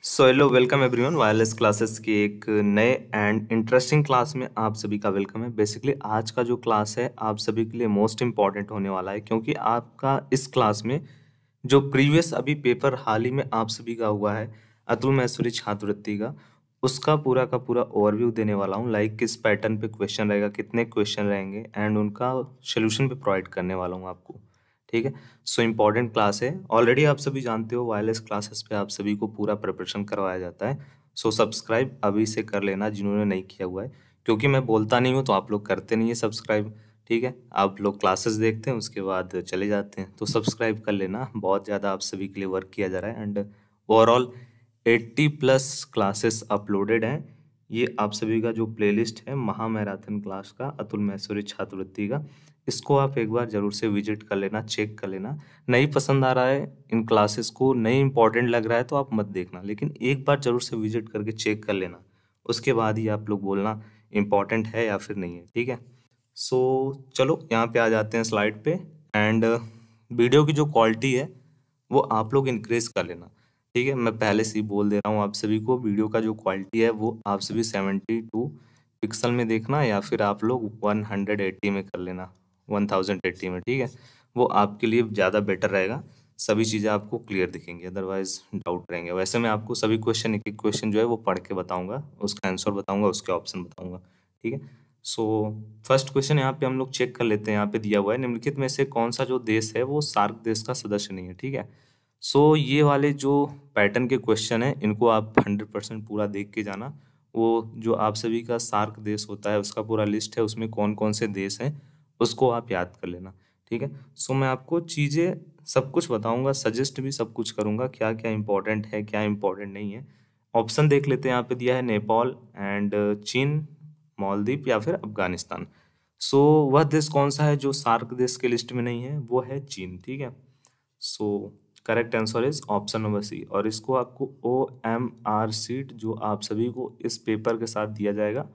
So hello welcome everyone wireless classes की एक नए एंड इंटरेस्टिंग क्लास में आप सभी का वेलकम है। बेसिकली आज का जो क्लास है आप सभी के लिए मोस्ट इम्पॉर्टेंट होने वाला है, क्योंकि आपका इस क्लास में जो प्रीवियस अभी पेपर हाल ही में आप सभी का हुआ है अतुल महेश्वरी छात्रवृत्ति का, उसका पूरा का पूरा ओवरव्यू देने वाला हूँ। लाइक किस पैटर्न पे क्वेश्चन रहेगा, कितने क्वेश्चन रहेंगे एंड उनका सोल्यूशन भी प्रोवाइड करने वाला हूँ आपको। ठीक है, सो इम्पॉर्टेंट क्लास है। ऑलरेडी आप सभी जानते हो वायरलेस क्लासेस पे आप सभी को पूरा प्रिपरेशन करवाया जाता है। सो सब्सक्राइब अभी से कर लेना जिन्होंने नहीं किया हुआ है, क्योंकि मैं बोलता नहीं हूँ तो आप लोग करते नहीं है सब्सक्राइब। ठीक है, आप लोग क्लासेस देखते हैं उसके बाद चले जाते हैं, तो सब्सक्राइब कर लेना। बहुत ज़्यादा आप सभी के लिए वर्क किया जा रहा है एंड ओवरऑल 80+ क्लासेस अपलोडेड हैं। ये आप सभी का जो प्लेलिस्ट है महा मैराथन क्लास का अतुल महेश्वरी छात्रवृत्ति का, इसको आप एक बार जरूर से विजिट कर लेना, चेक कर लेना। नहीं पसंद आ रहा है इन क्लासेस को, नहीं इंपॉर्टेंट लग रहा है तो आप मत देखना, लेकिन एक बार जरूर से विजिट करके चेक कर लेना। उसके बाद ही आप लोग बोलना इम्पॉर्टेंट है या फिर नहीं है। ठीक है, सो चलो यहाँ पे आ जाते हैं स्लाइड पे। एंड वीडियो की जो क्वालिटी है वो आप लोग इंक्रीज कर लेना। ठीक है, मैं पहले से ही बोल दे रहा हूँ आप सभी को, वीडियो का जो क्वालिटी है वो आप सभी 72 पिक्सल में देखना या फिर आप लोग 180 में कर लेना, 1080 में। ठीक है, वो आपके लिए ज़्यादा बेटर रहेगा, सभी चीज़ें आपको क्लियर दिखेंगी, अदरवाइज डाउट रहेंगे। वैसे मैं आपको सभी क्वेश्चन एक एक क्वेश्चन जो है वो पढ़ के बताऊंगा, उसका आंसर बताऊंगा, उसके ऑप्शन बताऊंगा। ठीक है, सो फर्स्ट क्वेश्चन यहाँ पे हम लोग चेक कर लेते हैं। यहाँ पे दिया हुआ है निम्नलिखित में से कौन सा जो देश है वो सार्क देश का सदस्य नहीं है। ठीक है, सो ये वाले जो पैटर्न के क्वेश्चन है इनको आप 100% पूरा देख के जाना। वो जो आप सभी का सार्क देश होता है उसका पूरा लिस्ट है, उसमें कौन कौन से देश हैं उसको आप याद कर लेना। ठीक है, सो मैं आपको चीज़ें सब कुछ बताऊंगा, सजेस्ट भी सब कुछ करूंगा, क्या क्या इंपॉर्टेंट है क्या इंपॉर्टेंट नहीं है। ऑप्शन देख लेते हैं। यहाँ पे दिया है नेपाल एंड चीन, मालदीव या फिर अफगानिस्तान। सो वह देश कौन सा है जो सार्क देश के लिस्ट में नहीं है, वो है चीन। ठीक है, so correct answer is option number C. और इसको आपको OMR सीट जो आप सभी को इस पेपर के साथ दिया जाएगा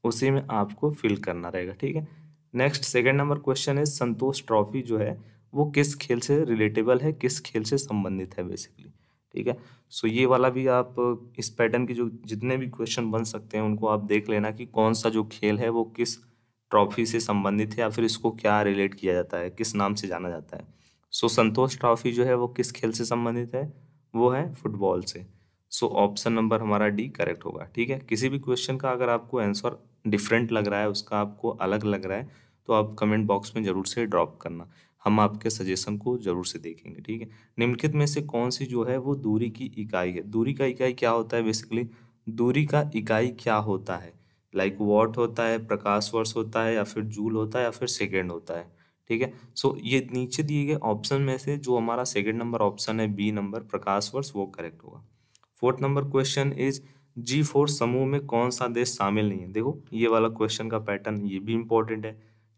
उसी में आपको फिल करना रहेगा। ठीक है, next second number question is Santosh trophy जो है वो किस खेल से रिलेटेबल है, किस खेल से संबंधित है बेसिकली। ठीक है, सो ये वाला भी आप इस पैटर्न के जो जितने भी क्वेश्चन बन सकते हैं उनको आप देख लेना कि कौन सा जो खेल है वो किस ट्रॉफी से संबंधित है या फिर इसको क्या रिलेट किया जाता है, किस नाम से जाना जाता है। सो संतोष ट्रॉफी जो है वो किस खेल से संबंधित है, वो है फुटबॉल से। सो ऑप्शन नंबर हमारा डी करेक्ट होगा। ठीक है, किसी भी क्वेश्चन का अगर आपको आंसर डिफरेंट लग रहा है, उसका आपको अलग लग रहा है, तो आप कमेंट बॉक्स में जरूर से ड्रॉप करना, हम आपके सजेशन को जरूर से देखेंगे। ठीक है, निम्नलिखित में से कौन सी जो है वो दूरी की इकाई है। दूरी का इकाई क्या होता है बेसिकली, दूरी का इकाई क्या होता है, लाइक वॉट होता है, प्रकाश वर्ष होता है या फिर जूल होता है या फिर सेकेंड होता है। ठीक है, सो ये नीचे दिए गए ऑप्शन में से जो हमारा सेकंड नंबर ऑप्शन है बी नंबर प्रकाश वर्ष वो करेक्ट होगा। Fourth number question is G4 समूह में कौन सा देश शामिल नहीं है। देखो ये वाला क्वेश्चन का पैटर्न ये भी इंपॉर्टेंट है।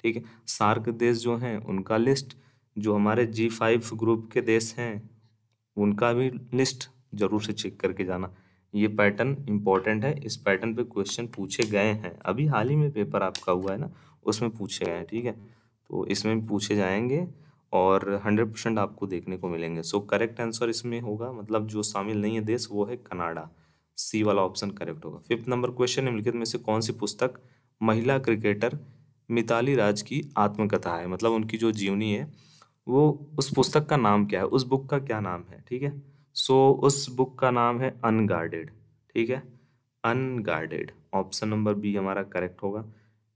ठीक है, सार्क देश जो हैं उनका लिस्ट, जो हमारे G5 ग्रुप के देश हैं उनका भी लिस्ट जरूर से चेक करके जाना। ये पैटर्न इंपॉर्टेंट है, इस पैटर्न पे क्वेश्चन पूछे गए हैं, अभी हाल ही में पेपर आपका हुआ है ना उसमें पूछे गए हैं। ठीक है, तो इसमें भी पूछे जाएंगे और 100% आपको देखने को मिलेंगे। सो करेक्ट आंसर इसमें होगा, मतलब जो शामिल नहीं है देश वो है कनाडा, सी वाला ऑप्शन करेक्ट होगा। फिफ्थ नंबर क्वेश्चन, निम्नलिखित में से कौन सी पुस्तक महिला क्रिकेटर मिताली राज की आत्मकथा है, मतलब उनकी जो जीवनी है वो, उस पुस्तक का नाम क्या है, उस बुक का क्या नाम है। ठीक है, सो उस बुक का नाम है अनगार्डेड। ठीक है, अनगार्डेड, ऑप्शन नंबर बी हमारा करेक्ट होगा।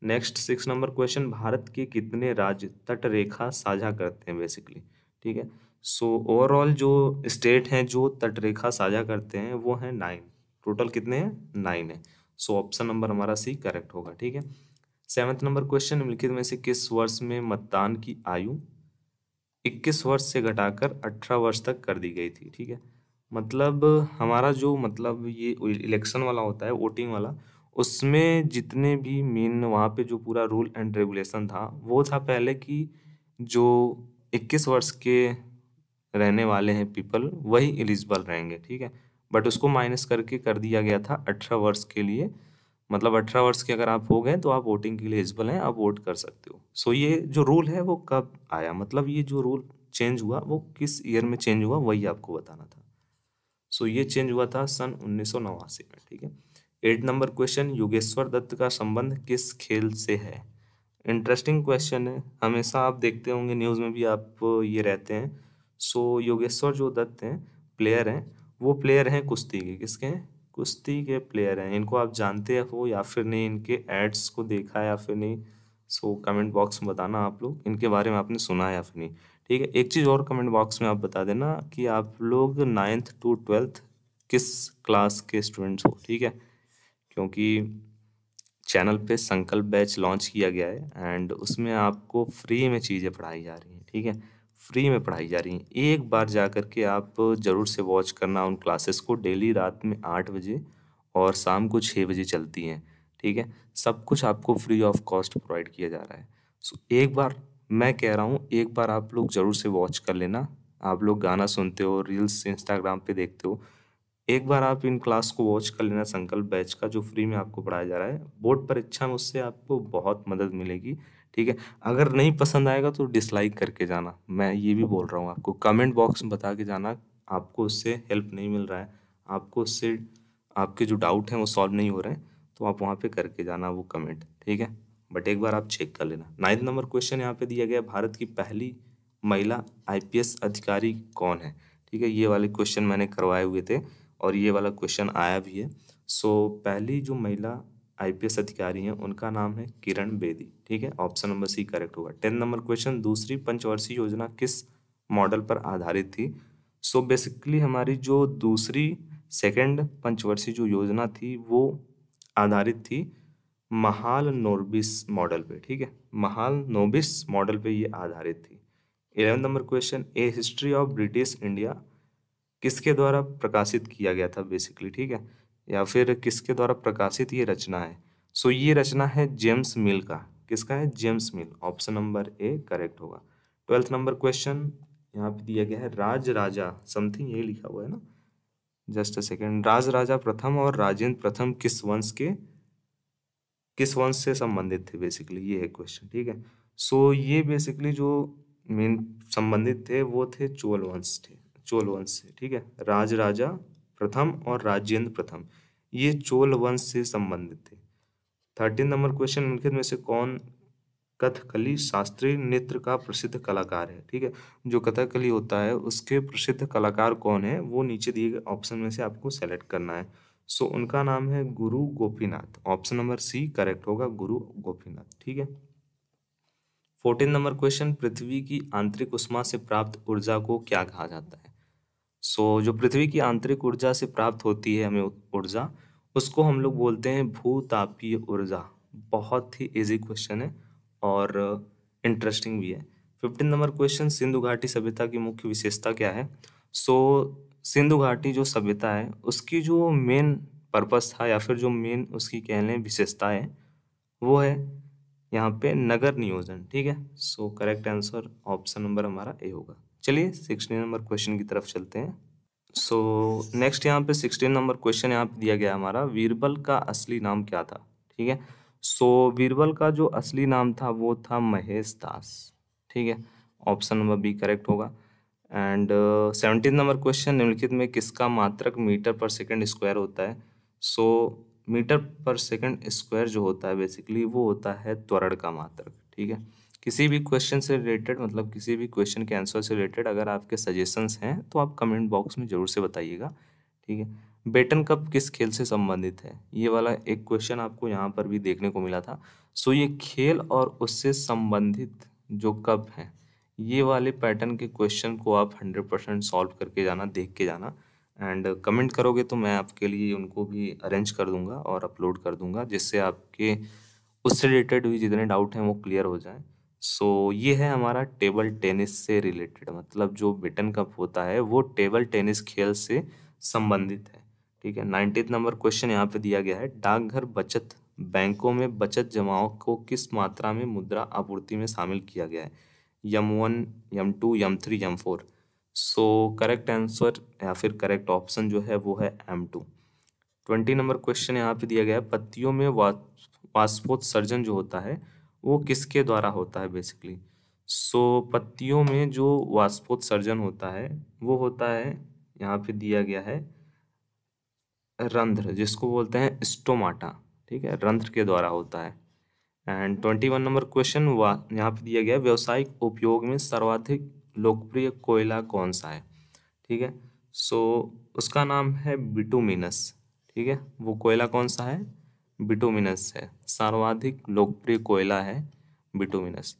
Next six number question, Bharat के कितने राज्य तट रेखा साझा करते हैं बेसिकली। ठीक है, सो ओवरऑल जो स्टेट हैं जो तट रेखा साझा करते हैं वो हैं 9, टोटल कितने हैं 9 है। सो ऑप्शन नंबर हमारा सी करेक्ट होगा। ठीक है, सेवंथ नंबर क्वेश्चन, निम्नलिखित में से किस वर्ष में मतदान की आयु 21 वर्ष से घटाकर 18 वर्ष तक कर दी गई थी। ठीक है, मतलब हमारा जो मतलब ये इलेक्शन वाला होता है वोटिंग वाला, उसमें जितने भी मेन वहाँ पे जो पूरा रूल एंड रेगुलेशन था वो था पहले कि जो 21 वर्ष के रहने वाले हैं पीपल वही एलिजिबल रहेंगे। ठीक है, बट उसको माइनस करके कर दिया गया था 18 वर्ष के लिए, मतलब 18 वर्ष के अगर आप हो गए तो आप वोटिंग के लिए एलिजिबल हैं, आप वोट कर सकते हो। सो ये जो रूल है वो कब आया, मतलब ये जो रूल चेंज हुआ वो किस ईयर में चेंज हुआ वही आपको बताना था। सो ये चेंज हुआ था सन 1989 में, ठीक है। 8 नंबर क्वेश्चन, योगेश्वर दत्त का संबंध किस खेल से है? इंटरेस्टिंग क्वेश्चन है, हमेशा आप देखते होंगे न्यूज़ में भी आप ये रहते हैं। सो योगेश्वर जो दत्त हैं, प्लेयर हैं, वो प्लेयर हैं कुश्ती के। किसके हैं? कुश्ती के प्लेयर हैं। इनको आप जानते हो या फिर नहीं, इनके एड्स को देखा है या फिर नहीं? सो कमेंट बॉक्स में बताना आप लोग, इनके बारे में आपने सुना है या फिर नहीं, ठीक है। एक चीज़ और कमेंट बॉक्स में आप बता देना कि आप लोग 9th to 12th किस क्लास के स्टूडेंट्स हो, ठीक है। क्योंकि चैनल पे संकल्प बैच लॉन्च किया गया है एंड उसमें आपको फ्री में चीज़ें पढ़ाई जा रही हैं, ठीक है। फ्री में पढ़ाई जा रही हैं, एक बार जा कर के आप ज़रूर से वॉच करना उन क्लासेस को। डेली रात में 8 बजे और शाम को 6 बजे चलती हैं, ठीक है। सब कुछ आपको फ्री ऑफ कॉस्ट प्रोवाइड किया जा रहा है। सो एक बार मैं कह रहा हूँ, एक बार आप लोग ज़रूर से वॉच कर लेना। आप लोग गाना सुनते हो, रील्स इंस्टाग्राम पे देखते हो, एक बार आप इन क्लास को वॉच कर लेना, संकल्प बैच का जो फ्री में आपको पढ़ाया जा रहा है। बोर्ड परीक्षा में उससे आपको बहुत मदद मिलेगी, ठीक है। अगर नहीं पसंद आएगा तो डिसलाइक करके जाना, मैं ये भी बोल रहा हूँ आपको। कमेंट बॉक्स में बता के जाना आपको उससे हेल्प नहीं मिल रहा है, आपको उससे आपके जो डाउट हैं वो सॉल्व नहीं हो रहे हैं, तो आप वहाँ पे करके जाना वो कमेंट, ठीक है। बट एक बार आप चेक कर लेना। 9th नंबर क्वेश्चन यहाँ पे दिया गया है, भारत की पहली महिला आईपीएस अधिकारी कौन है? ठीक है, ये वाले क्वेश्चन मैंने करवाए हुए थे और ये वाला क्वेश्चन आया भी है। सो पहली जो महिला आईपीएस अधिकारी हैं उनका नाम है किरण बेदी, ठीक है। ऑप्शन नंबर सी करेक्ट होगा। 10 नंबर क्वेश्चन, दूसरी पंचवर्षीय योजना किस मॉडल पर आधारित थी? सो बेसिकली हमारी जो दूसरी सेकंड पंचवर्षीय जो योजना थी वो आधारित थी महाल नोबिस मॉडल पे, ठीक है। महाल नोबिस मॉडल पे ये आधारित थी। 11 number question, A history of British India किसके द्वारा प्रकाशित किया गया था बेसिकली, ठीक है, या फिर किसके द्वारा प्रकाशित ये रचना है? सो ये रचना है जेम्स मिल का। किसका है? James mill. Option number A correct होगा। 12th नंबर क्वेश्चन यहाँ पे दिया गया है, राज राजा समथिंग यही लिखा हुआ है ना, जस्ट अ सेकेंड। राज राजा प्रथम और राजेंद्र प्रथम किस वंश से संबंधित थे बेसिकली, ये है क्वेश्चन, ठीक है। सो ये बेसिकली जो मेन संबंधित थे वो थे चोल वंश थे, चोल वंश से, ठीक है। राज राजा प्रथम और राजेंद्र प्रथम ये चोल वंश से संबंधित थे। 13 नंबर क्वेश्चन, निम्नलिखित में से कौन कथकली शास्त्रीय नृत्य का प्रसिद्ध कलाकार है? ठीक है, जो कथकली होता है उसके प्रसिद्ध कलाकार कौन है, वो नीचे दिए गए ऑप्शन में से आपको सेलेक्ट करना है। सो उनका नाम है Guru Gopinath. Option number C correct होगा, गुरु गोपीनाथ, ठीक है। 14 नंबर क्वेश्चन, पृथ्वी की आंतरिक उष्मा से प्राप्त ऊर्जा को क्या कहा जाता है? सो जो पृथ्वी की आंतरिक ऊर्जा से प्राप्त होती है हमें ऊर्जा, उसको हम लोग बोलते हैं भूतापीय ऊर्जा। बहुत ही इजी क्वेश्चन है और इंटरेस्टिंग भी है। 15 नंबर क्वेश्चन, सिंधु घाटी सभ्यता की मुख्य विशेषता क्या है? सो सिंधु घाटी जो सभ्यता है उसकी जो मेन पर्पस था या फिर जो मेन उसकी कह लें विशेषता है वो है यहाँ पे नगर नियोजन, ठीक है। So correct answer option number हमारा ए होगा। चलिए 16 नंबर क्वेश्चन की तरफ चलते हैं। सो नेक्स्ट यहाँ पे 16 नंबर क्वेश्चन यहाँ पे दिया गया हमारा, बीरबल का असली नाम क्या था? ठीक है, सो बीरबल का जो असली नाम था वो था महेश दास, ठीक है। ऑप्शन नंबर बी करेक्ट होगा। एंड 17 नंबर क्वेश्चन, निम्नलिखित में किसका मात्रक मीटर पर सेकंड स्क्वायर होता है? सो मीटर पर सेकंड स्क्वायर जो होता है बेसिकली वो होता है त्वरण का मात्रक, ठीक है। किसी भी क्वेश्चन से रिलेटेड, मतलब किसी भी क्वेश्चन के आंसर से रिलेटेड अगर आपके सजेशंस हैं तो आप कमेंट बॉक्स में ज़रूर से बताइएगा, ठीक है। बेटन कप किस खेल से संबंधित है? ये वाला एक क्वेश्चन आपको यहाँ पर भी देखने को मिला था। सो ये खेल और उससे संबंधित जो कप हैं, ये वाले पैटर्न के क्वेश्चन को आप 100% सॉल्व करके जाना, देख के जाना एंड कमेंट करोगे तो मैं आपके लिए उनको भी अरेंज कर दूंगा और अपलोड कर दूंगा, जिससे आपके उससे रिलेटेड भी जितने डाउट हैं वो क्लियर हो जाएं। सो ये है हमारा टेबल टेनिस से रिलेटेड, मतलब जो बेटन कप होता है वो टेबल टेनिस खेल से संबंधित है, ठीक है। 19 नंबर क्वेश्चन यहाँ पे दिया गया है, डाकघर बचत बैंकों में बचत जमाओं को किस मात्रा में मुद्रा आपूर्ति में शामिल किया गया है? M1, M2, M3, M4। सो करेक्ट आंसर या फिर करेक्ट ऑप्शन जो है वो है M2। 20 नंबर क्वेश्चन यहाँ पे दिया गया है, पत्तियों में वाष्पोत्सर्जन जो होता है वो किसके द्वारा होता है बेसिकली? सो पत्तियों में जो वाष्पोत्सर्जन होता है वो होता है, यहाँ पे दिया गया है रंध्र जिसको बोलते हैं स्टोमाटा, ठीक है, रंध्र के द्वारा होता है। एंड 21 नंबर क्वेश्चन यहाँ पे दिया गया व्यावसायिक उपयोग में सर्वाधिक लोकप्रिय कोयला कौन सा है, ठीक है। सो उसका नाम है बिटुमिनस, ठीक है। वो कोयला कौन सा है, बिटुमिनस है, सर्वाधिक लोकप्रिय कोयला है बिटुमिनस।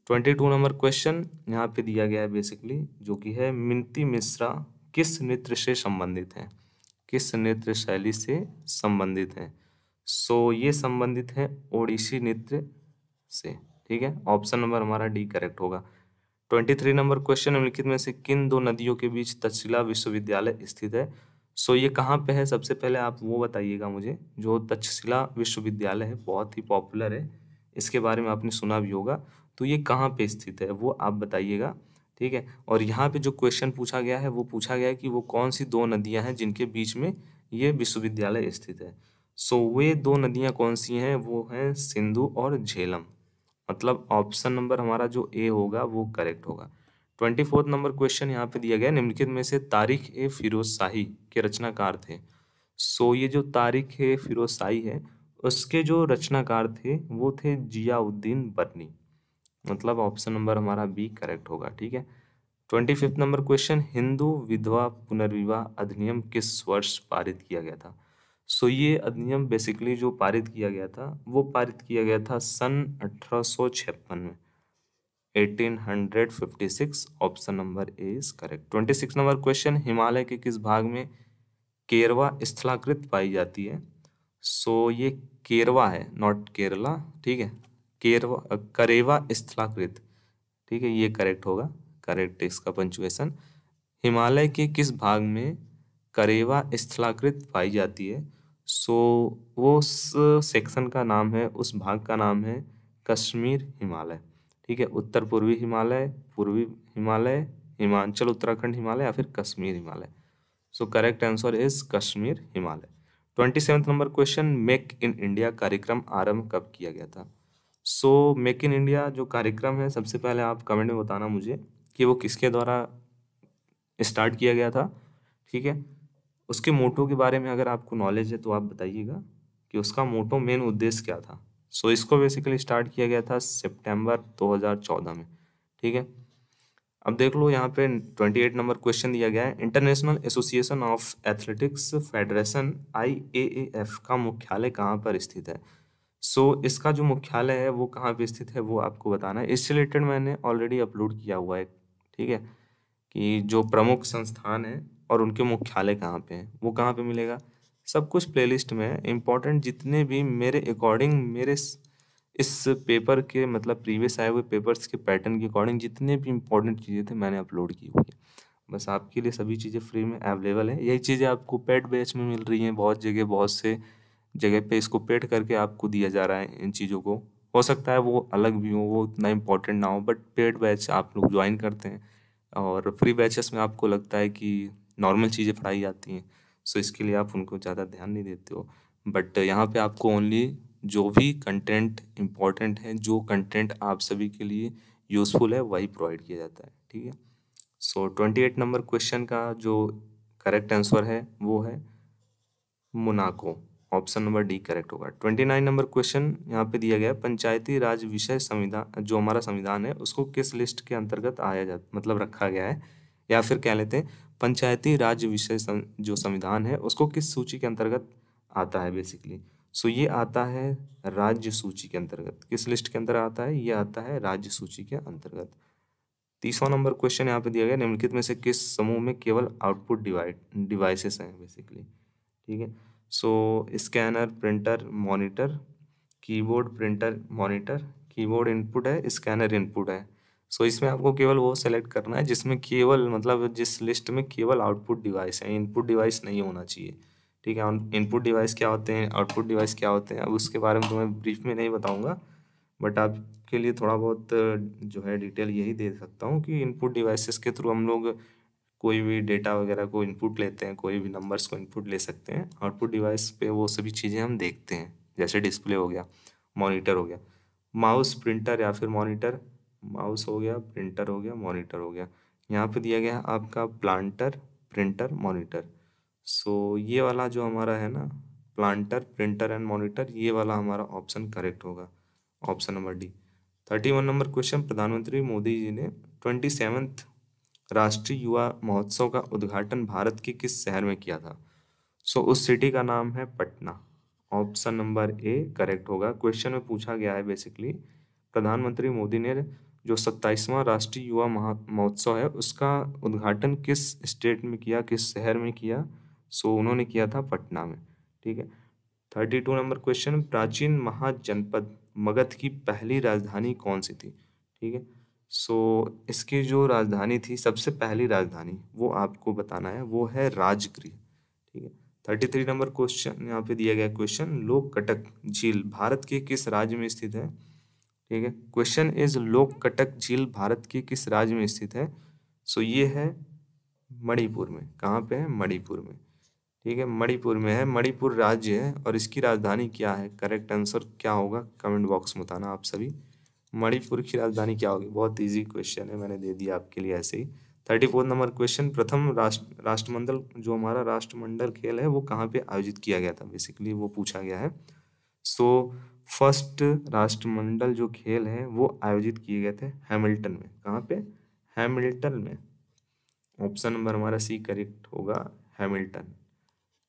22 नंबर क्वेश्चन यहाँ पे दिया गया है बेसिकली, जो कि है मिनती मिश्रा किस नृत्य से संबंधित है, किस नृत्य शैली से संबंधित है। सो ये संबंधित है ओडिसी नृत्य से, ठीक है। ऑप्शन नंबर हमारा डी करेक्ट होगा। 23 नंबर क्वेश्चन, निम्नलिखित में से किन दो नदियों के बीच तक्षशिला विश्वविद्यालय स्थित है। सो ये कहाँ पे है, सबसे पहले आप वो बताइएगा मुझे। जो तक्षशिला विश्वविद्यालय है बहुत ही पॉपुलर है, इसके बारे में आपने सुना भी होगा, तो ये कहाँ पे स्थित है वो आप बताइएगा, ठीक है। और यहाँ पे जो क्वेश्चन पूछा गया है वो पूछा गया है कि वो कौन सी दो नदियाँ हैं जिनके बीच में ये विश्वविद्यालय स्थित है। सो वे दो नदियाँ कौन सी हैं, वो हैं सिंधु और झेलम, मतलब ऑप्शन नंबर हमारा जो ए होगा वो करेक्ट होगा। 24 नंबर क्वेश्चन यहाँ पे दिया गया, निम्नलिखित में से तारिक ए फिरोज शाही के रचनाकार थे। सो ये जो तारिक ए फिरोज शाही है उसके जो रचनाकार थे वो थे जियाउद्दीन बर्नी, मतलब ऑप्शन नंबर हमारा बी करेक्ट होगा, ठीक है। 25 नंबर क्वेश्चन, हिंदू विधवा पुनर्विवाह अधिनियम किस वर्ष पारित किया गया था। सो ये अधिनियम बेसिकली जो पारित किया गया था वो पारित किया गया था सन 1856 में, 1856। Option number A is correct. 26 number question, Himalaya के किस भाग में केरवा स्थलाकृत पाई जाती है। सो ये केरवा है, नॉट केरला, ठीक है। केरवा करेवा स्थलाकृत, ठीक है, ये करेक्ट होगा, करेक्ट इसका पंचुएशन। हिमालय के किस भाग में करेवा स्थलाकृत पाई जाती है। सो वो उस सेक्शन का नाम है, उस भाग का नाम है कश्मीर हिमालय, ठीक है। उत्तर पूर्वी हिमालय, पूर्वी हिमालय, हिमाचल उत्तराखंड हिमालय या फिर कश्मीर हिमालय। सो correct answer is Kashmir Himalaya. 27 number question, make in India कार्यक्रम आरंभ कब किया गया था। सो मेक इन इंडिया जो कार्यक्रम है, सबसे पहले आप कमेंट में बताना मुझे कि वो किसके द्वारा स्टार्ट किया गया था, ठीक है। उसके मोटो के बारे में अगर आपको नॉलेज है तो आप बताइएगा कि उसका मोटो मेन उद्देश्य क्या था। सो इसको बेसिकली स्टार्ट किया गया था सितंबर 2014 में, ठीक है। अब देख लो यहाँ पे 28 नंबर क्वेश्चन दिया गया है, international association of athletics federation IAAF का मुख्यालय कहाँ पर स्थित है। सो इसका जो मुख्यालय है वो कहाँ पे स्थित है वो आपको बताना है। इससे रिलेटेड मैंने ऑलरेडी अपलोड किया हुआ है, ठीक है, कि जो प्रमुख संस्थान है और उनके मुख्यालय कहाँ पे हैं, वो कहाँ पे मिलेगा। सब कुछ प्लेलिस्ट में है, इम्पोर्टेंट जितने भी मेरे अकॉर्डिंग, मेरे इस पेपर के मतलब प्रीवियस आए हुए पेपर्स के पैटर्न के अकॉर्डिंग जितने भी इम्पोर्टेंट चीज़ें थे मैंने अपलोड की हुई है। बस आपके लिए सभी चीज़ें फ्री में अवेलेबल है। यही चीज़ें आपको पेड बैच में मिल रही हैं, बहुत जगह बहुत से जगह पे इसको पेड करके आपको दिया जा रहा है इन चीज़ों को। हो सकता है वो अलग भी हो, वो उतना इम्पोर्टेंट ना हो, बट पेड बैच आप लोग ज्वाइन करते हैं और फ्री बैचेस में आपको लगता है कि नॉर्मल चीज़ें पढ़ाई जाती हैं, सो इसके लिए आप उनको ज़्यादा ध्यान नहीं देते हो। बट यहाँ पे आपको ओनली जो भी कंटेंट इम्पोर्टेंट है, जो कंटेंट आप सभी के लिए यूज़फुल है वही प्रोवाइड किया जाता है, ठीक है। सो 28 नंबर क्वेश्चन का जो करेक्ट आंसर है वो है Monaco, option number D correct होगा। 29 नंबर क्वेश्चन यहाँ पे दिया गया है, पंचायती राज विषय संविधान जो हमारा संविधान है उसको किस लिस्ट के अंतर्गत आया जा मतलब रखा गया है, या फिर कह लेते हैं पंचायती राज विषय जो संविधान है उसको किस सूची के अंतर्गत आता है बेसिकली। सो ये आता है राज्य सूची के अंतर्गत। किस लिस्ट के अंतर्गत आता है, ये आता है राज्य सूची के अंतर्गत। 30वां नंबर क्वेश्चन यहाँ पे दिया गया, निम्नलिखित में से किस समूह में केवल आउटपुट डिवाइसेस हैं बेसिकली, ठीक है। So scanner, printer, monitor, keyboard, printer, monitor, keyboard input है, स्कैनर इनपुट है। सो इसमें आपको केवल वो सेलेक्ट करना है जिसमें केवल मतलब जिस लिस्ट में केवल आउटपुट डिवाइस है, इनपुट डिवाइस नहीं होना चाहिए, ठीक है। इनपुट डिवाइस क्या होते हैं, आउटपुट डिवाइस क्या होते हैं, अब उसके बारे में तो मैं ब्रीफ में नहीं बताऊंगा, बट आपके लिए थोड़ा बहुत जो है डिटेल यही दे सकता हूँ कि इनपुट डिवाइसेस के थ्रू हम लोग कोई भी डेटा वगैरह को इनपुट लेते हैं, कोई भी नंबर्स को इनपुट ले सकते हैं। आउटपुट डिवाइस पे वो सभी चीज़ें हम देखते हैं, जैसे डिस्प्ले हो गया, मॉनिटर हो गया, माउस, प्रिंटर या फिर मॉनिटर। माउस हो गया, प्रिंटर हो गया, मॉनिटर हो गया। यहाँ पे दिया गया है आपका प्लांटर, प्रिंटर, मॉनिटर। सो ये वाला जो हमारा है ना, प्लांटर, प्रिंटर एंड मॉनिटर, ये वाला हमारा ऑप्शन करेक्ट होगा, option number D. 31 number question, प्रधानमंत्री मोदी जी ने 27th राष्ट्रीय युवा महोत्सव का उद्घाटन भारत के किस शहर में किया था? सो उस सिटी का नाम है Patna, option number A correct होगा। क्वेश्चन में पूछा गया है बेसिकली, प्रधानमंत्री मोदी ने जो 27वां राष्ट्रीय युवा महोत्सव है उसका उद्घाटन किस स्टेट में किया, किस शहर में किया? सो उन्होंने किया था पटना में। ठीक है। 32 नंबर क्वेश्चन, प्राचीन महाजनपद मगध की पहली राजधानी कौन सी थी? ठीक है। सो इसकी जो राजधानी थी, सबसे पहली राजधानी, वो आपको बताना है, वो है राजगृह। ठीक है। 33 नंबर क्वेश्चन यहाँ पे दिया गया क्वेश्चन, लोककटक झील भारत के किस राज्य में स्थित है? ठीक है। क्वेश्चन इज लोककटक झील भारत के किस राज्य में स्थित है? सो ये है मणिपुर में। कहाँ पे है? मणिपुर में। ठीक है, मणिपुर में है, मणिपुर राज्य है। और इसकी राजधानी क्या है? करेक्ट आंसर क्या होगा कमेंट बॉक्स में बताना आप सभी। मणिपुर की राजधानी क्या होगी? बहुत इजी क्वेश्चन है, मैंने दे दिया आपके लिए ऐसे ही। 34 नंबर क्वेश्चन, प्रथम राष्ट्रमंडल, जो हमारा राष्ट्रमंडल खेल है वो कहाँ पे आयोजित किया गया था? बेसिकली वो पूछा गया है। सो फर्स्ट राष्ट्रमंडल जो खेल है वो आयोजित किए गए थे हैमिल्टन में। कहाँ पे? हैमिल्टन में। ऑप्शन नंबर हमारा सी करेक्ट होगा, हैमिल्टन।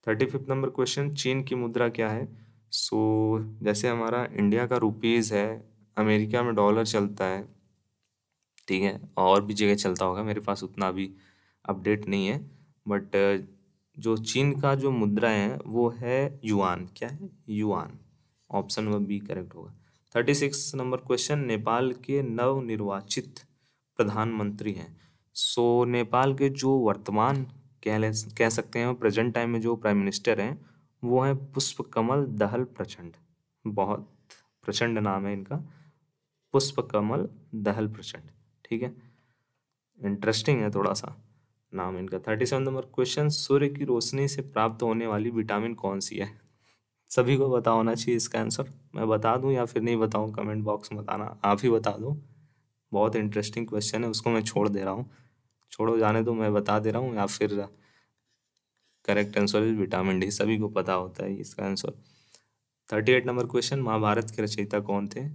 35 नंबर क्वेश्चन, चीन की मुद्रा क्या है? सो जैसे हमारा इंडिया का रुपीज़ है, अमेरिका में डॉलर चलता है, ठीक है, और भी जगह चलता होगा, मेरे पास उतना अभी अपडेट नहीं है, बट जो चीन का जो मुद्रा है वो है युआन। क्या है? Yuan. Option number B correct होगा। 36 नंबर क्वेश्चन, नेपाल के नवनिर्वाचित प्रधानमंत्री हैं। सो नेपाल के जो वर्तमान कह सकते हैं, प्रेजेंट टाइम में जो प्राइम मिनिस्टर हैं वो हैं पुष्पकमल दहल प्रचंड। बहुत प्रचंड नाम है इनका, पुष्पकमल दहल प्रचंड। ठीक है, इंटरेस्टिंग है थोड़ा सा नाम इनका। 37 नंबर क्वेश्चन, सूर्य की रोशनी से प्राप्त होने वाली विटामिन कौन सी है? सभी को पता होना चाहिए इसका आंसर। मैं बता दूं या फिर नहीं बताऊं, कमेंट बॉक्स में बताना, आप ही बता दो। बहुत इंटरेस्टिंग क्वेश्चन है, उसको मैं छोड़ दे रहा हूँ, छोड़ो जाने दो, मैं बता दे रहा हूँ। या फिर correct answer is vitamin D, सभी को पता होता है इसका आंसर। 38 नंबर क्वेश्चन, महाभारत के रचयिता कौन थे?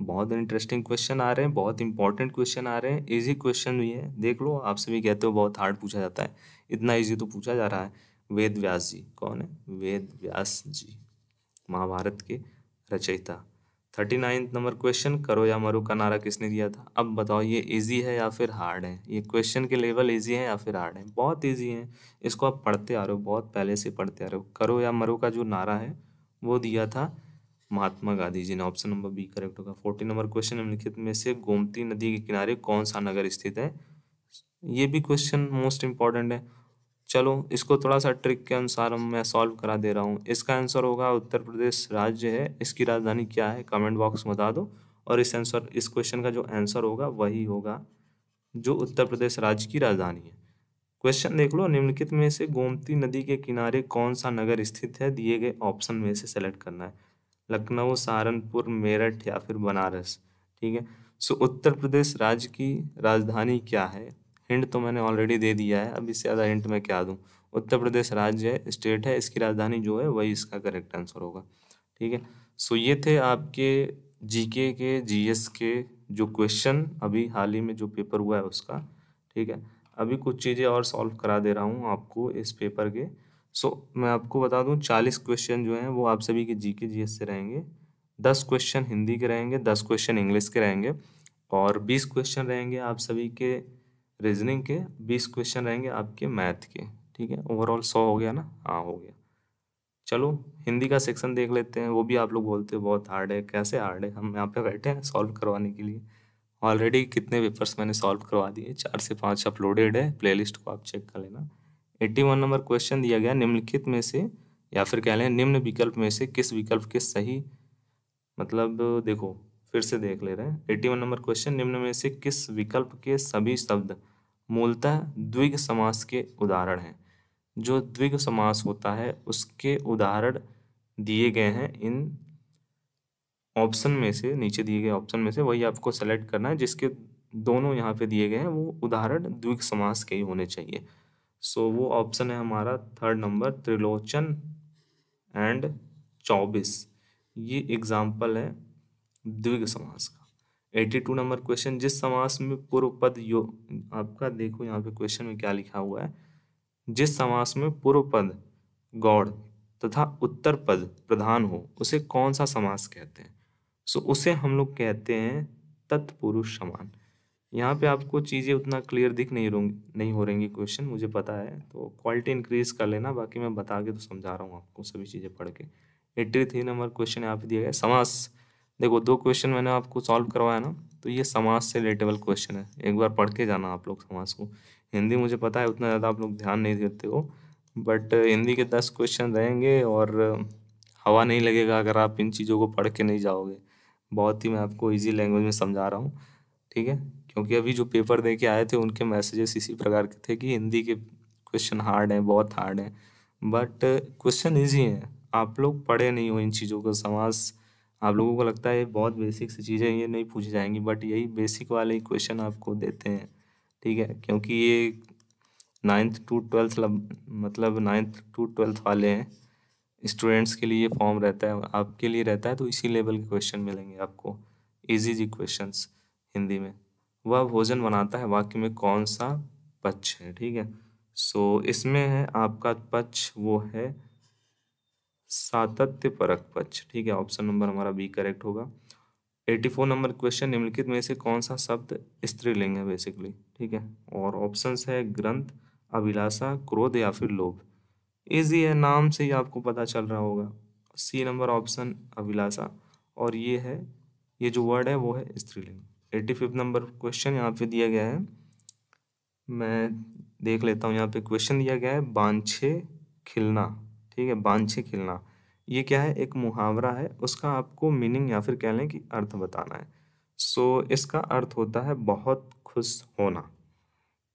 बहुत इंटरेस्टिंग क्वेश्चन आ रहे हैं, बहुत इंपॉर्टेंट क्वेश्चन आ रहे हैं, इजी क्वेश्चन भी है, देख लो। आप सभी कहते हो बहुत हार्ड पूछा जाता है, इतना इजी तो पूछा जा रहा है। वेद व्यास जी। कौन है? वेद व्यास जी, महाभारत के रचयिता। 39 नंबर क्वेश्चन, करो या मरो का नारा किसने दिया था? अब बताओ ये इजी है या फिर हार्ड है? ये क्वेश्चन के लेवल इजी है या फिर हार्ड है? बहुत इजी है, इसको आप पढ़ते आ रहे हो, बहुत पहले से पढ़ते आ रहे हो। करो या मरो का जो नारा है वो दिया था महात्मा गांधी जी ने। ऑप्शन नंबर बी करेक्ट होगा। 40 नंबर क्वेश्चन, निम्नलिखित में से गोमती नदी के किनारे कौन सा नगर स्थित है? ये भी क्वेश्चन मोस्ट इंपॉर्टेंट है। चलो इसको थोड़ा सा ट्रिक के अनुसार मैं सॉल्व करा दे रहा हूँ। इसका आंसर होगा उत्तर प्रदेश राज्य है। इसकी राजधानी क्या है कमेंट बॉक्स में बता दो। और इस क्वेश्चन का जो आंसर होगा वही होगा जो उत्तर प्रदेश राज्य की राजधानी है। क्वेश्चन देख लो, निम्नलिखित में से गोमती नदी के किनारे कौन सा नगर स्थित है? दिए गए ऑप्शन में से सेलेक्ट करना है, लखनऊ, सहारनपुर, मेरठ या फिर बनारस। ठीक है। सो उत्तर प्रदेश राज्य की राजधानी क्या है? हिंट तो मैंने ऑलरेडी दे दिया है, अब इससे ज़्यादा हिंट मैं क्या दूं। उत्तर प्रदेश राज्य है, स्टेट है, इसकी राजधानी जो है वही इसका करेक्ट आंसर होगा। ठीक है। सो ये थे आपके जीके के, जीएस के जो क्वेश्चन अभी हाल ही में जो पेपर हुआ है उसका। ठीक है। अभी कुछ चीज़ें और सॉल्व करा दे रहा हूँ आपको इस पेपर के। सो मैं आपको बता दूं 40 क्वेश्चन जो हैं वो आप सभी के जीके जीएस से रहेंगे। 10 क्वेश्चन हिंदी के रहेंगे, 10 क्वेश्चन इंग्लिश के रहेंगे, और 20 क्वेश्चन रहेंगे आप सभी के रीजनिंग के, 20 क्वेश्चन रहेंगे आपके मैथ के। ठीक है, ओवरऑल 100 हो गया ना? हाँ हो गया। चलो हिंदी का सेक्शन देख लेते हैं। वो भी आप लोग बोलते हो बहुत हार्ड है, कैसे हार्ड है? हम यहाँ पे बैठे हैं सॉल्व करवाने के लिए। ऑलरेडी कितने पेपर्स मैंने सॉल्व करवा दिए, 4 से 5 अपलोडेड है, प्लेलिस्ट को आप चेक कर लेना। 81 नंबर क्वेश्चन दिया गया, निम्नलिखित में से या फिर कह लें निम्न विकल्प में से किस विकल्प के सही, मतलब देखो फिर से देख ले रहे हैं। 81 नंबर क्वेश्चन, निम्न में से किस विकल्प के सभी शब्द मूलतः द्विग समास के उदाहरण हैं? जो द्विग समास होता है उसके उदाहरण दिए गए हैं इन ऑप्शन में से, नीचे दिए गए ऑप्शन में से वही आपको सेलेक्ट करना है जिसके दोनों यहाँ पे दिए गए हैं वो उदाहरण द्विग समास के ही होने चाहिए। सो वो ऑप्शन है हमारा थर्ड नंबर, त्रिलोचन एंड 24। ये एग्जाम्पल है द्विग समास का। 82 नंबर क्वेश्चन, जिस समास में पूर्व पद यो, आपका देखो यहाँ पे क्वेश्चन में क्या लिखा हुआ है, जिस समास में पूर्व पद गौड़ तथा उत्तर पद प्रधान हो उसे कौन सा समास कहते हैं? सो उसे हम लोग कहते हैं तत्पुरुष समान। यहाँ पे आपको चीज़ें उतना क्लियर दिख नहीं हो रहेंगी क्वेश्चन, मुझे पता है, तो क्वालिटी इंक्रीज कर लेना, बाकी मैं बता के तो समझा रहा हूँ आपको सभी चीज़ें पढ़ के। 83 नंबर क्वेश्चन यहाँ पे दिया गया समास। देखो 2 क्वेश्चन मैंने आपको सॉल्व करवाया ना, तो ये समास से रिलेटेबल क्वेश्चन है, एक बार पढ़ के जाना आप लोग समास को। हिंदी मुझे पता है उतना ज़्यादा आप लोग ध्यान नहीं देते हो, बट हिंदी के 10 क्वेश्चन रहेंगे और हवा नहीं लगेगा अगर आप इन चीज़ों को पढ़ के नहीं जाओगे। बहुत ही मैं आपको ईजी लैंग्वेज में समझा रहा हूँ, ठीक है? क्योंकि अभी जो पेपर दे के आए थे उनके मैसेजेस इसी प्रकार के थे कि हिंदी के क्वेश्चन हार्ड हैं, बहुत हार्ड हैं, बट क्वेश्चन ईजी हैं। आप लोग पढ़े नहीं हो इन चीज़ों को, समास आप लोगों को लगता है ये बहुत बेसिक सी चीज़ें, ये नहीं पूछी जाएंगी, बट यही बेसिक वाले ही क्वेश्चन आपको देते हैं, ठीक है? क्योंकि ये 9th to 12th मतलब 9th to 12th वाले हैं, स्टूडेंट्स के लिए फॉर्म रहता है, आपके लिए रहता है, तो इसी लेवल के क्वेश्चन मिलेंगे आपको, इजी जी क्वेश्चंस हिंदी में। वह भोजन बनाता है वाक्य में कौन सा पक्ष है, ठीक है? सो इसमें है आपका पक्ष, वो है सातत्य परक पक्ष, ठीक है? ऑप्शन नंबर हमारा बी करेक्ट होगा। 84 नंबर क्वेश्चन, निम्नलिखित में से कौन सा शब्द स्त्रीलिंग है बेसिकली, ठीक है? और ऑप्शंस है ग्रंथ, अभिलाषा, क्रोध या फिर लोभ। इजी है, नाम से ही आपको पता चल रहा होगा। सी नंबर ऑप्शन अभिलाषा, और ये है, ये जो वर्ड है वो है स्त्रीलिंग। 85 नंबर क्वेश्चन यहाँ पे दिया गया है, मैं देख लेता हूँ। यहाँ पे क्वेश्चन दिया गया है बांछे खिलना, ठीक है? बांछे खिलना ये क्या है? एक मुहावरा है, उसका आपको मीनिंग या फिर कह लें कि अर्थ बताना है। सो इसका अर्थ होता है बहुत खुश होना,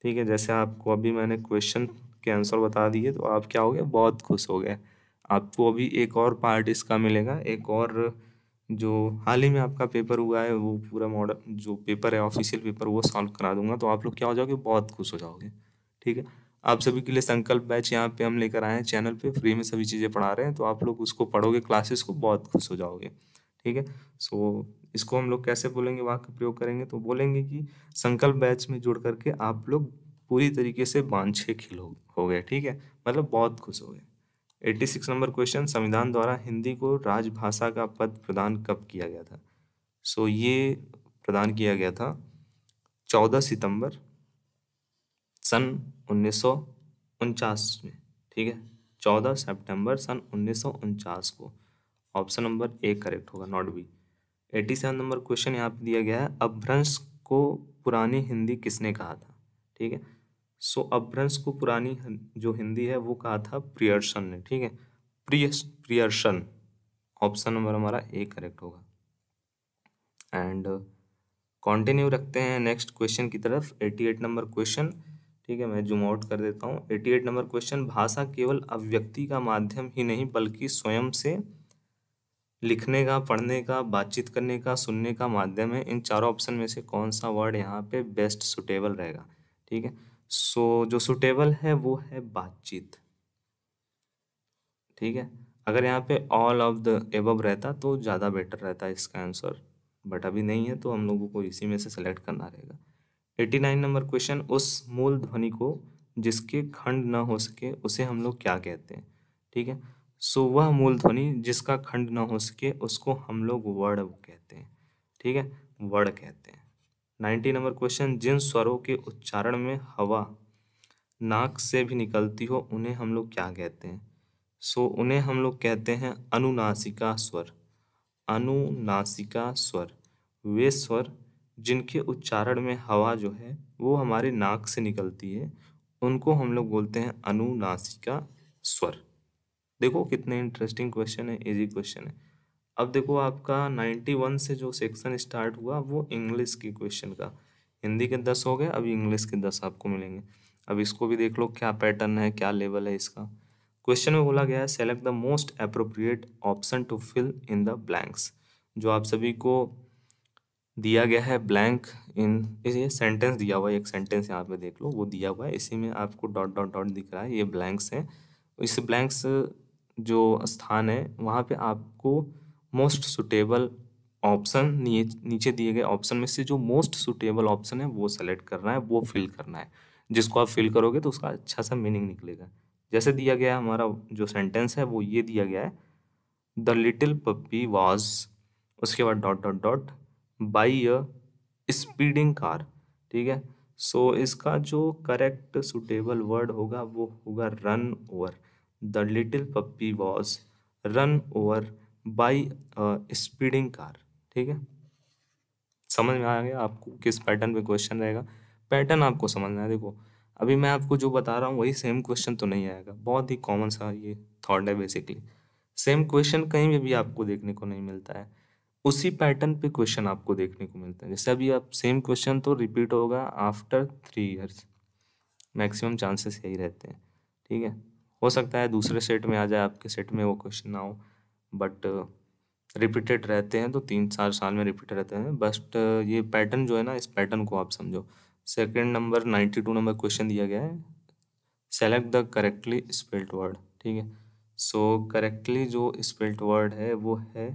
ठीक है? जैसे आपको अभी मैंने क्वेश्चन के आंसर बता दिए तो आप क्या हो गए? बहुत खुश हो गए। आपको अभी एक और पार्ट इसका मिलेगा, एक और जो हाल ही में आपका पेपर हुआ है वो पूरा मॉडल जो पेपर है ऑफिशियल पेपर, वो सॉल्व करा दूंगा, तो आप लोग क्या हो जाओगे? बहुत खुश हो जाओगे, ठीक है? आप सभी के लिए संकल्प बैच यहाँ पे हम लेकर आए हैं चैनल पे, फ्री में सभी चीज़ें पढ़ा रहे हैं, तो आप लोग उसको पढ़ोगे क्लासेस को, बहुत खुश हो जाओगे, ठीक है? सो इसको हम लोग कैसे बोलेंगे, वाक्य प्रयोग करेंगे, तो बोलेंगे कि संकल्प बैच में जुड़ करके आप लोग पूरी तरीके से बांछे खिल हो गए, ठीक है? मतलब बहुत खुश हो गए। 86 नंबर क्वेश्चन, संविधान द्वारा हिंदी को राजभाषा का पद प्रदान कब किया गया था? सो ये प्रदान किया गया था 14 सितंबर सन 1949 में, ठीक है? 14 सितंबर सन 1949 को। ऑप्शन नंबर ए करेक्ट होगा, नॉट बी। 87 नंबर क्वेश्चन यहाँ पे दिया गया है, अपभ्रंश को पुरानी हिंदी किसने कहा था, ठीक है? सो अपभ्रंश को पुरानी जो हिंदी है वो कहा था प्रियर्सन ने, ठीक है? प्रियर्सन, ऑप्शन नंबर हमारा ए करेक्ट होगा। एंड कंटिन्यू रखते हैं नेक्स्ट क्वेश्चन की तरफ। 88 नंबर क्वेश्चन, ठीक है? मैं जूम आउट कर देता हूँ। 88 नंबर क्वेश्चन, भाषा केवल अभिव्यक्ति का माध्यम ही नहीं बल्कि स्वयं से लिखने का, पढ़ने का, बातचीत करने का, सुनने का माध्यम है। इन चारों ऑप्शन में से कौन सा वर्ड यहाँ पे बेस्ट सुटेबल रहेगा, ठीक है? सो जो सुटेबल है वो है बातचीत, ठीक है? अगर यहाँ पे ऑल ऑफ द एबव रहता तो ज़्यादा बेटर रहता है इसका आंसर, बट अभी नहीं है तो हम लोगों को इसी में से सेलेक्ट करना रहेगा। 89 नंबर क्वेश्चन, उस मूल ध्वनि को जिसके खंड न हो सके उसे हम लोग क्या कहते हैं, ठीक है? सो वह मूल ध्वनि जिसका खंड न हो सके उसको हम लोग वर्ड कहते हैं, ठीक है? वर्ड कहते हैं। 90 नंबर क्वेश्चन, जिन स्वरों के उच्चारण में हवा नाक से भी निकलती हो उन्हें हम लोग क्या कहते हैं? सो उन्हें हम लोग कहते हैं अनुनासिका स्वर। अनुनासिका स्वर, वे स्वर जिनके उच्चारण में हवा जो है वो हमारे नाक से निकलती है, उनको हम लोग बोलते हैं अनुनासिका स्वर। देखो कितने इंटरेस्टिंग क्वेश्चन है, इजी क्वेश्चन है। अब देखो आपका 91 से जो सेक्शन स्टार्ट हुआ वो इंग्लिश के क्वेश्चन का, हिंदी के 10 हो गए, अभी इंग्लिश के 10 आपको मिलेंगे। अब इसको भी देख लो क्या पैटर्न है, क्या लेवल है इसका। क्वेश्चन में बोला गया है, select the most appropriate option to fill in the blanks. जो आप सभी को दिया गया है ब्लैंक इन, ये सेंटेंस दिया हुआ है, एक सेंटेंस यहाँ पे देख लो, वो दिया हुआ है, इसी में आपको डॉट डॉट डॉट दिख रहा है, ये ब्लैंक्स हैं। इस ब्लैंक्स जो स्थान है वहाँ पे आपको मोस्ट सुटेबल ऑप्शन, नीचे दिए गए ऑप्शन में से जो मोस्ट सुटेबल ऑप्शन है वो सेलेक्ट करना है, वो फिल करना है। जिसको आप फिल करोगे तो उसका अच्छा सा मीनिंग निकलेगा। जैसे दिया गया है हमारा जो सेंटेंस है वो ये दिया गया है, द लिटिल पप्पी वॉज, उसके बाद dot dot dot by a speeding car. ठीक है, सो इसका जो करेक्ट सुटेबल वर्ड होगा वो होगा run over. The little puppy was run over by a speeding car. ठीक है, समझ में आ गया आपको किस पैटर्न पे क्वेश्चन रहेगा? पैटर्न आपको समझना है। देखो अभी मैं आपको जो बता रहा हूँ वही सेम क्वेश्चन तो नहीं आएगा, बहुत ही कॉमन सा ये थॉट है बेसिकली। सेम क्वेश्चन कहीं में भी आपको देखने को नहीं मिलता है, उसी पैटर्न पे क्वेश्चन आपको देखने को मिलता है। जैसे अभी आप सेम क्वेश्चन तो रिपीट होगा आफ्टर 3 इयर्स, मैक्सिमम चांसेस यही रहते हैं। ठीक है, हो सकता है दूसरे सेट में आ जाए, आपके सेट में वो क्वेश्चन ना हो, बट रिपीटेड रहते हैं तो 3-4 साल में रिपीट रहते हैं। बट ये पैटर्न जो है ना, इस पैटर्न को आप समझो। सेकंड नंबर 92 नंबर क्वेश्चन दिया गया है, select the correctly spelled word. ठीक है, सो करेक्टली जो स्पेल्ड वर्ड है वो है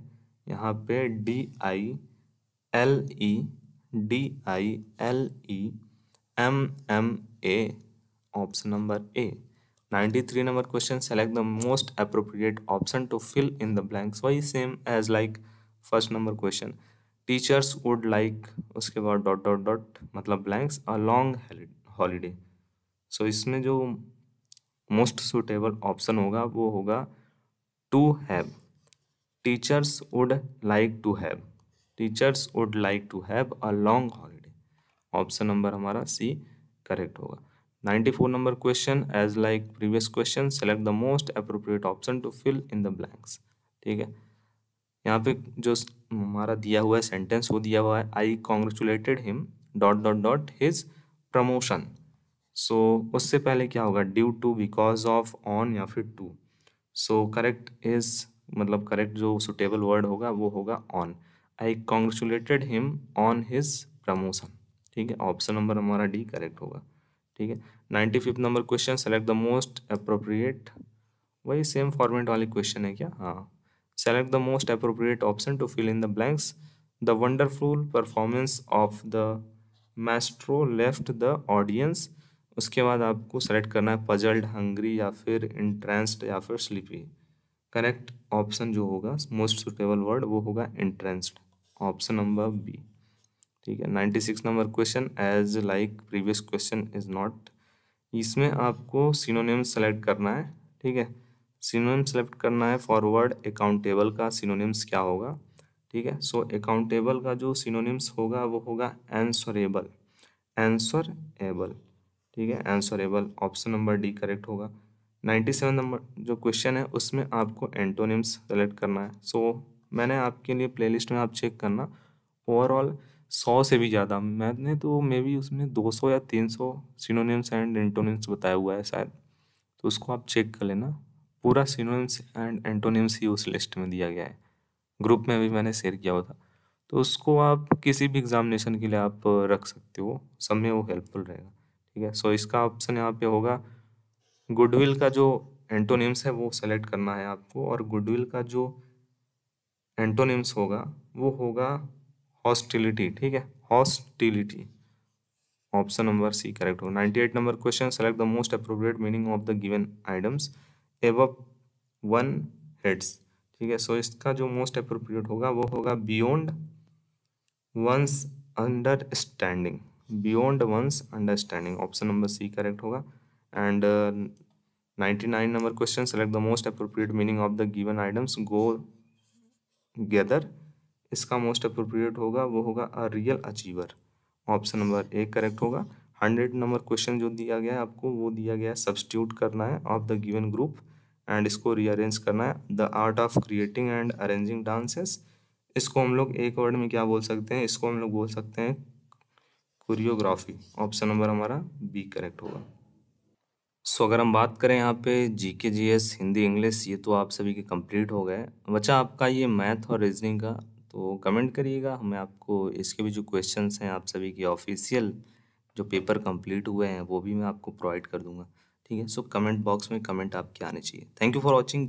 यहाँ पे DILE, DILEMMA, option number A. 93 number question, select the most appropriate option to fill in the blanks. वही same as like first number question, teachers would like, उसके बाद डॉट डॉट डॉट मतलब blanks a long holiday. So इसमें जो most suitable option होगा वो होगा to have, teachers would like to have, teachers would like to have a long holiday. Option number हमारा C correct होगा। 94 number question, as like previous question, select the most appropriate option to fill in the blanks. ठीक है, यहाँ पे जो हमारा दिया हुआ है सेंटेंस वो दिया हुआ है, I congratulated him dot dot dot his promotion. So उससे पहले क्या होगा, due to, because of, on या फिर टू। सो करेक्ट इज, मतलब करेक्ट जो सुटेबल वर्ड होगा वो होगा on. I congratulated him on his promotion. ठीक है, ऑप्शन नंबर हमारा डी करेक्ट होगा। ठीक है, 95 number question, select the most appropriate, वही सेम फॉर्मेट वाले क्वेश्चन है क्या? हाँ, select the most appropriate option to fill in the blanks. The wonderful performance of the maestro left the audience. उसके बाद आपको सेलेक्ट करना है पजल्ड, हंग्री या फिर इंट्रेंस्ड या फिर स्लीपी। करेक्ट ऑप्शन जो होगा मोस्ट सुटेबल वर्ड वो होगा इंट्रेंस्ड, ऑप्शन नंबर बी। ठीक है, 96 number question, as like previous question is not, इसमें आपको सिनोनिम सेलेक्ट करना है। ठीक है, सिनोनिम सेलेक्ट करना है फॉर वर्ड अकाउंटेबल का सिनोनिम्स क्या होगा। ठीक है, सो अकाउंटेबल का जो सिनोनिम्स होगा वो होगा आंसरेबल, आंसरेबल। ठीक है, answerable, option number D correct होगा। 97 नंबर जो क्वेश्चन है उसमें आपको एंटोनिम्स सेलेक्ट करना है। सो मैंने आपके लिए प्लेलिस्ट में आप चेक करना, ओवरऑल 100 से भी ज़्यादा, मैंने तो मे बी उसमें 200 या 300 सिनोनिम्स एंड एंटोनिम्स बताया हुआ है शायद, तो उसको आप चेक कर लेना। पूरा सिनोनिम्स एंड एंटोनिम्स ही उस लिस्ट में दिया गया है, ग्रुप में भी मैंने शेयर किया हुआ था, तो उसको आप किसी भी एग्जामिनेशन के लिए आप रख सकते हो, सब में वो हेल्पफुल रहेगा। ठीक है, सो इसका ऑप्शन यहाँ पे होगा गुडविल का जो एंटोनिम्स है वो सेलेक्ट करना है आपको, और गुडविल का जो एंटोनिम्स होगा वो होगा हॉस्टिलिटी। ठीक है, hostility, option number C correct होगा। 98 number question, select the most appropriate meaning of the given items above one heads. ठीक है, सो इसका जो मोस्ट अप्रोप्रिएट होगा वो होगा beyond one's understanding, beyond one's understanding, option number C correct होगा। And 99 number question, select the most appropriate meaning of the given items go getter. इसका most appropriate होगा वो होगा a real achiever, option number A correct होगा। 100 number question जो दिया गया है आपको वो दिया गया है सब्स्टिट्यूट करना है of the given group and इसको रीअरेंज करना है, the art of creating and arranging dances. इसको हम लोग एक वर्ड में क्या बोल सकते हैं, इसको हम लोग बोल सकते हैं कोरियोग्राफी, ऑप्शन नंबर हमारा बी करेक्ट होगा। सो अगर हम बात करें यहाँ पे GK GS हिंदी इंग्लिश, ये तो आप सभी के कंप्लीट हो गए। बचा आपका ये मैथ और रीजनिंग का तो कमेंट करिएगा, मैं आपको इसके भी जो क्वेश्चंस हैं आप सभी की ऑफिशियल जो पेपर कंप्लीट हुए हैं वो भी मैं आपको प्रोवाइड कर दूंगा। ठीक है, सो कमेंट बॉक्स में कमेंट आपके आने चाहिए। Thank you for watching.